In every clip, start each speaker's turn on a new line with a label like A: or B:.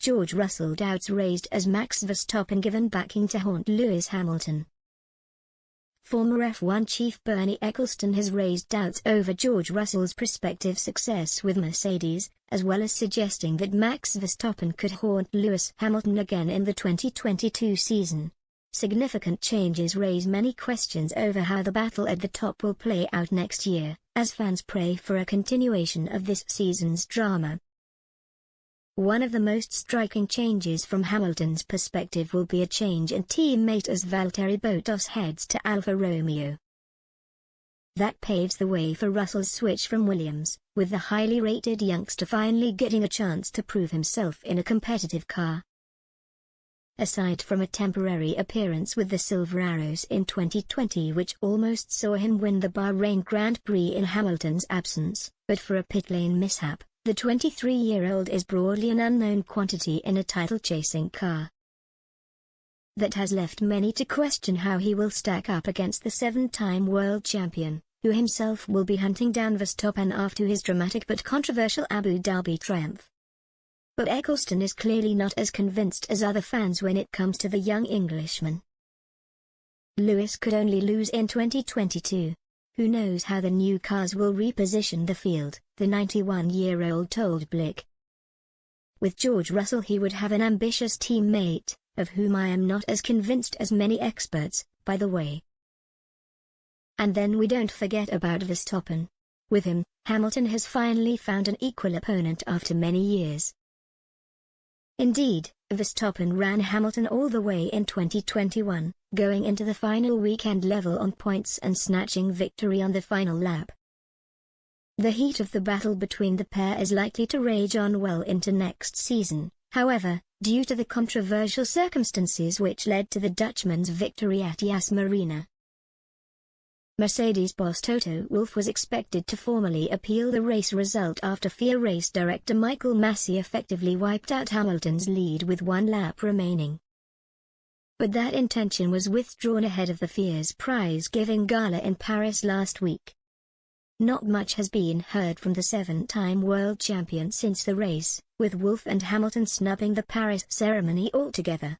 A: George Russell doubts raised as Max Verstappen given backing to haunt Lewis Hamilton. Former F1 chief Bernie Ecclestone has raised doubts over George Russell's prospective success with Mercedes, as well as suggesting that Max Verstappen could haunt Lewis Hamilton again in the 2022 season. Significant changes raise many questions over how the battle at the top will play out next year, as fans pray for a continuation of this season's drama. One of the most striking changes from Hamilton's perspective will be a change in teammate as Valtteri Bottas heads to Alfa Romeo. That paves the way for Russell's switch from Williams, with the highly rated youngster finally getting a chance to prove himself in a competitive car. Aside from a temporary appearance with the Silver Arrows in 2020 which almost saw him win the Bahrain Grand Prix in Hamilton's absence, but for a pit lane mishap, the 23-year-old is broadly an unknown quantity in a title-chasing car. That has left many to question how he will stack up against the 7-time world champion, who himself will be hunting down Verstappen after his dramatic but controversial Abu Dhabi triumph. But Ecclestone is clearly not as convinced as other fans when it comes to the young Englishman. Lewis could only lose in 2022. Who knows how the new cars will reposition the field, the 91-year-old told Blick. With George Russell he would have an ambitious teammate, of whom I am not as convinced as many experts, by the way. And then we don't forget about Verstappen. With him, Hamilton has finally found an equal opponent after many years. Indeed, Verstappen ran Hamilton all the way in 2021, going into the final weekend level on points and snatching victory on the final lap. The heat of the battle between the pair is likely to rage on well into next season, however, due to the controversial circumstances which led to the Dutchman's victory at Yas Marina. Mercedes boss Toto Wolff was expected to formally appeal the race result after FIA race director Michael Masi effectively wiped out Hamilton's lead with 1 lap remaining. But that intention was withdrawn ahead of the FIA's prize-giving gala in Paris last week. Not much has been heard from the 7-time world champion since the race, with Wolff and Hamilton snubbing the Paris ceremony altogether.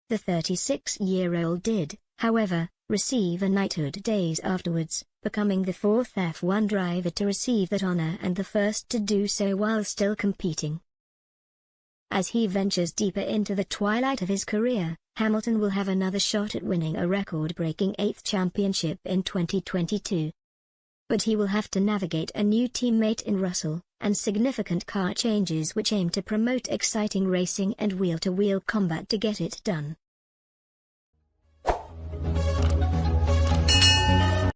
A: The 36-year-old did, however, receive a knighthood days afterwards, becoming the 4th F1 driver to receive that honor and the first to do so while still competing. As he ventures deeper into the twilight of his career, Hamilton will have another shot at winning a record-breaking 8th championship in 2022. But he will have to navigate a new teammate in Russell, and significant car changes which aim to promote exciting racing and wheel-to-wheel combat to get it done.